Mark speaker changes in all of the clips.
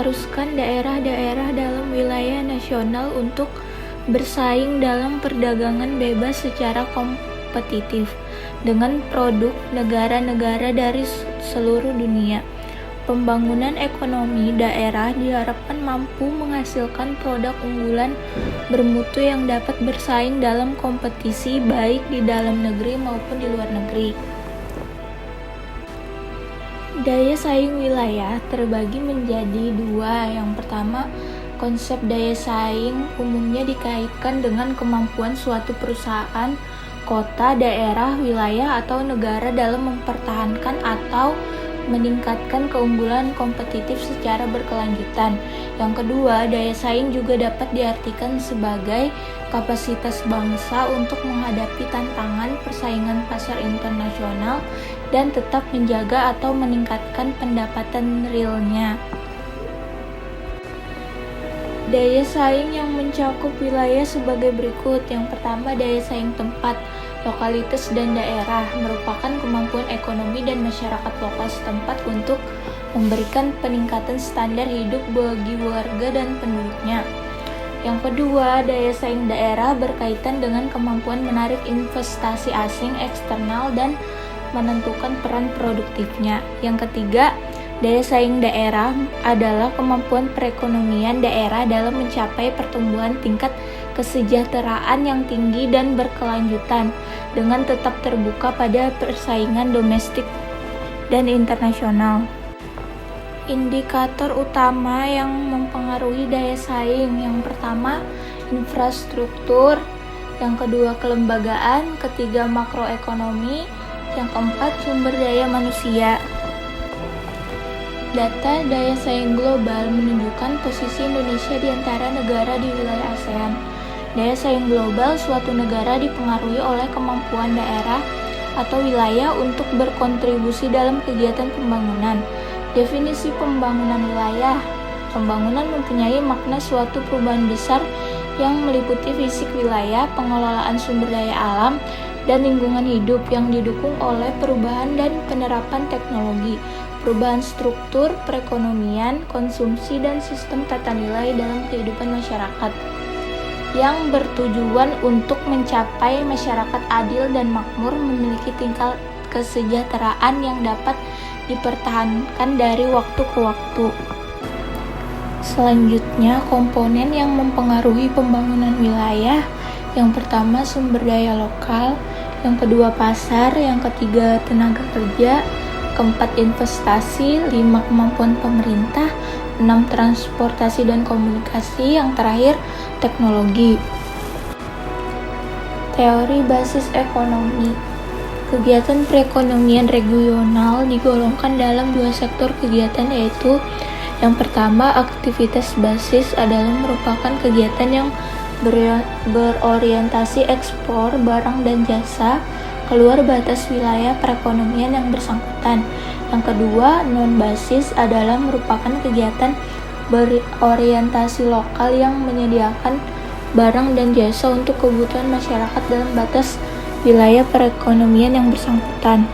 Speaker 1: mengharuskan daerah-daerah dalam wilayah nasional untuk bersaing dalam perdagangan bebas secara kompetitif dengan produk negara-negara dari seluruh dunia. Pembangunan ekonomi daerah diharapkan mampu menghasilkan produk unggulan bermutu yang dapat bersaing dalam kompetisi baik di dalam negeri maupun di luar negeri. Daya saing wilayah terbagi menjadi dua. Yang pertama, konsep daya saing umumnya dikaitkan dengan kemampuan suatu perusahaan, kota, daerah, wilayah, atau negara dalam mempertahankan atau meningkatkan keunggulan kompetitif secara berkelanjutan. Yang kedua, daya saing juga dapat diartikan sebagai kapasitas bangsa untuk menghadapi tantangan persaingan pasar internasional dan tetap menjaga atau meningkatkan pendapatan realnya. Daya saing yang mencakup wilayah sebagai berikut. Yang pertama, daya saing tempat, lokalitas dan daerah merupakan kemampuan ekonomi dan masyarakat lokal setempat untuk memberikan peningkatan standar hidup bagi warga dan penduduknya. Yang kedua, daya saing daerah berkaitan dengan kemampuan menarik investasi asing eksternal dan menentukan peran produktifnya. Yang ketiga, daya saing daerah adalah kemampuan perekonomian daerah dalam mencapai pertumbuhan tingkat kesejahteraan yang tinggi dan berkelanjutan dengan tetap terbuka pada persaingan domestik dan internasional. Indikator utama yang mempengaruhi daya saing, yang pertama infrastruktur, yang kedua kelembagaan, ketiga makroekonomi, yang keempat sumber daya manusia. Data daya saing global menunjukkan posisi Indonesia di antara negara di wilayah ASEAN. Daya saing global suatu negara dipengaruhi oleh kemampuan daerah atau wilayah untuk berkontribusi dalam kegiatan pembangunan. Definisi pembangunan wilayah. Pembangunan mempunyai makna suatu perubahan besar yang meliputi fisik wilayah, pengelolaan sumber daya alam, dan lingkungan hidup yang didukung oleh perubahan dan penerapan teknologi, perubahan struktur, perekonomian, konsumsi, dan sistem tata nilai dalam kehidupan masyarakat yang bertujuan untuk mencapai masyarakat adil dan makmur, memiliki tingkat kesejahteraan yang dapat dipertahankan dari waktu ke waktu. Selanjutnya, komponen yang mempengaruhi pembangunan wilayah. Yang pertama, sumber daya lokal, yang kedua pasar, yang ketiga tenaga kerja, keempat investasi, 5 kemampuan pemerintah, 6 transportasi dan komunikasi, yang terakhir teknologi. Teori basis ekonomi. Kegiatan perekonomian regional digolongkan dalam 2 sektor kegiatan, yaitu yang pertama, aktivitas basis adalah merupakan kegiatan yang berorientasi ekspor barang dan jasa keluar batas wilayah perekonomian yang bersangkutan. Yang kedua, non-basis adalah merupakan kegiatan berorientasi lokal yang menyediakan barang dan jasa untuk kebutuhan masyarakat dalam batas wilayah perekonomian yang bersangkutan.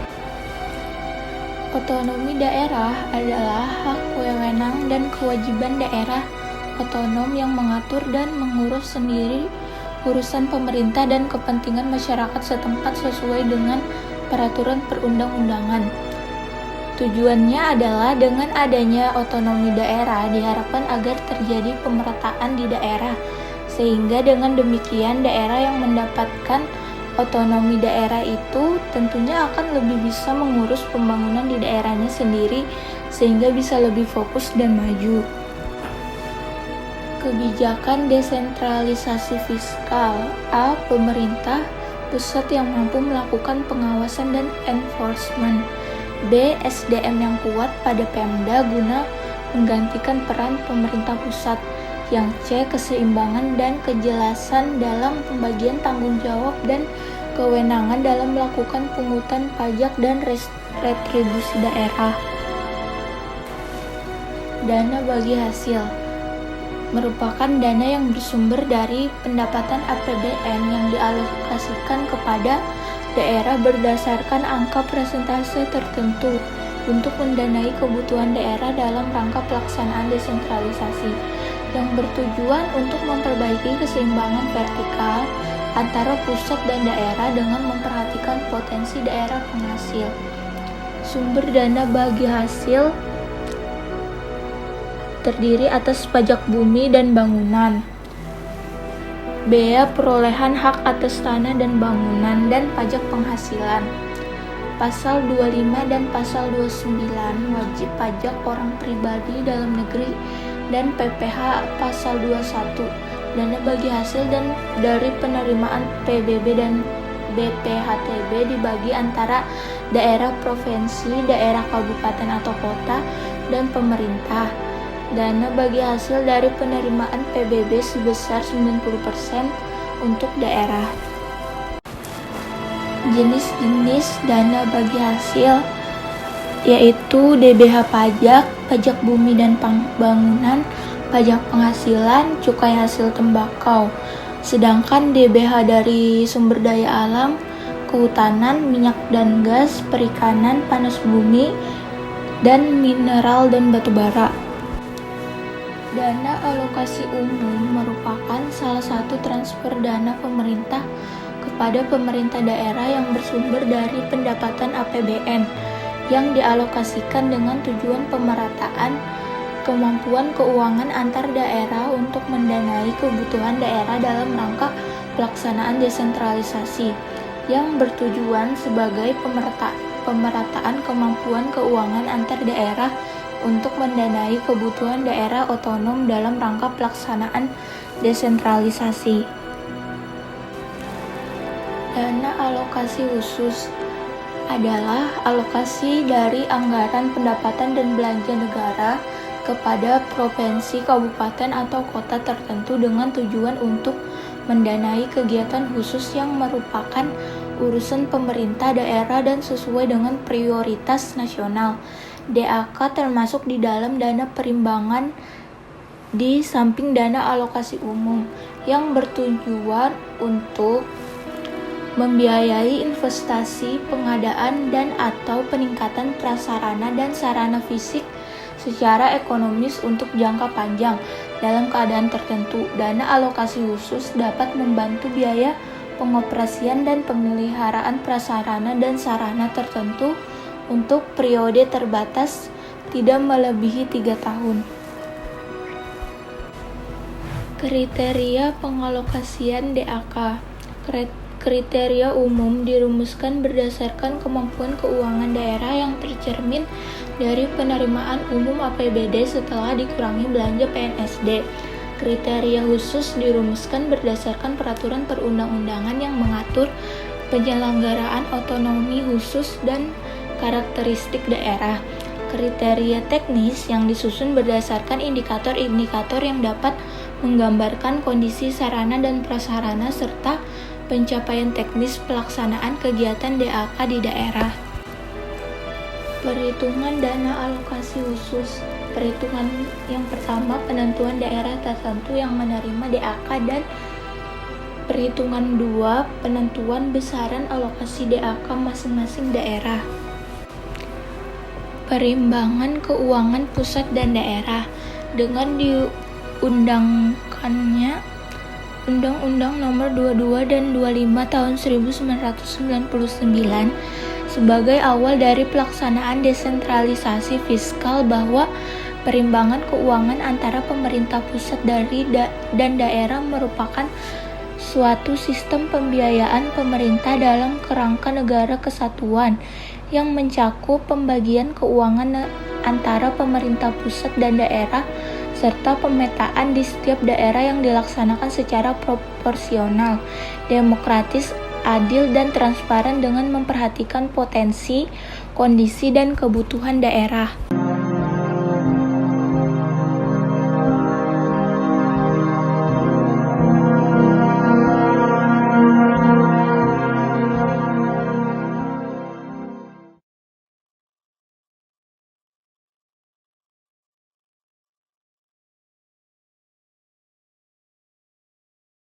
Speaker 1: Otonomi daerah adalah hak wewenang dan kewajiban daerah otonom yang mengatur dan mengurus sendiri urusan pemerintah dan kepentingan masyarakat setempat sesuai dengan peraturan perundang-undangan. Tujuannya adalah dengan adanya otonomi daerah diharapkan agar terjadi pemerataan di daerah, sehingga dengan demikian daerah yang mendapatkan otonomi daerah itu tentunya akan lebih bisa mengurus pembangunan di daerahnya sendiri sehingga bisa lebih fokus dan maju. Kebijakan desentralisasi fiskal. A. Pemerintah pusat yang mampu melakukan pengawasan dan enforcement. B. SDM yang kuat pada Pemda guna menggantikan peran pemerintah pusat. Yang C. Keseimbangan dan kejelasan dalam pembagian tanggung jawab dan kewenangan dalam melakukan pungutan pajak dan retribusi daerah. Dana bagi hasil merupakan dana yang bersumber dari pendapatan APBN yang dialokasikan kepada daerah berdasarkan angka persentase tertentu untuk mendanai kebutuhan daerah dalam rangka pelaksanaan desentralisasi yang bertujuan untuk memperbaiki keseimbangan vertikal antara pusat dan daerah dengan memperhatikan potensi daerah penghasil. Sumber dana bagi hasil terdiri atas pajak bumi dan bangunan, bea perolehan hak atas tanah dan bangunan, dan pajak penghasilan. Pasal 25 dan Pasal 29 wajib pajak orang pribadi dalam negeri dan PPh Pasal 21 dana bagi hasil dan dari penerimaan PBB dan BPHTB dibagi antara daerah provinsi, daerah kabupaten atau kota, dan pemerintah. Dana bagi hasil dari penerimaan PBB sebesar 90% untuk daerah. Jenis-jenis dana bagi hasil yaitu DBH pajak, pajak bumi dan bangunan, pajak penghasilan, cukai hasil tembakau. Sedangkan DBH dari sumber daya alam, kehutanan, minyak dan gas, perikanan, panas bumi, dan mineral dan batu bara. Dana alokasi umum merupakan salah satu transfer dana pemerintah kepada pemerintah daerah yang bersumber dari pendapatan APBN yang dialokasikan dengan tujuan pemerataan kemampuan keuangan antar daerah untuk mendanai kebutuhan daerah dalam rangka pelaksanaan desentralisasi yang bertujuan sebagai pemerataan kemampuan keuangan antar daerah untuk mendanai kebutuhan daerah otonom dalam rangka pelaksanaan desentralisasi. Dana alokasi khusus adalah alokasi dari anggaran pendapatan dan belanja negara kepada provinsi, kabupaten, atau kota tertentu dengan tujuan untuk mendanai kegiatan khusus yang merupakan urusan pemerintah daerah dan sesuai dengan prioritas nasional. DAK termasuk di dalam dana perimbangan di samping dana alokasi umum yang bertujuan untuk membiayai investasi, pengadaan dan atau peningkatan prasarana dan sarana fisik secara ekonomis untuk jangka panjang. Dalam keadaan tertentu, dana alokasi khusus dapat membantu biaya pengoperasian dan pemeliharaan prasarana dan sarana tertentu untuk periode terbatas tidak melebihi 3 tahun. Kriteria pengalokasian DAK. Kriteria umum dirumuskan berdasarkan kemampuan keuangan daerah yang tercermin dari penerimaan umum APBD setelah dikurangi belanja PNSD. Kriteria khusus dirumuskan berdasarkan peraturan perundang-undangan yang mengatur penyelenggaraan otonomi khusus dan karakteristik daerah. Kriteria teknis yang disusun berdasarkan indikator-indikator yang dapat menggambarkan kondisi sarana dan prasarana serta pencapaian teknis pelaksanaan kegiatan DAK di daerah. Perhitungan dana alokasi khusus. Perhitungan yang pertama, penentuan daerah tertentu yang menerima DAK, dan perhitungan 2, penentuan besaran alokasi DAK masing-masing daerah. Perimbangan keuangan pusat dan daerah. Dengan diundangkannya Undang-Undang Nomor 22 dan 25 Tahun 1999 sebagai awal dari pelaksanaan desentralisasi fiskal, bahwa perimbangan keuangan antara pemerintah pusat dan daerah merupakan suatu sistem pembiayaan pemerintah dalam kerangka negara kesatuan yang mencakup pembagian keuangan antara pemerintah pusat dan daerah serta pemetaan di setiap daerah yang dilaksanakan secara proporsional, demokratis, adil, dan transparan dengan memperhatikan potensi, kondisi, dan kebutuhan daerah.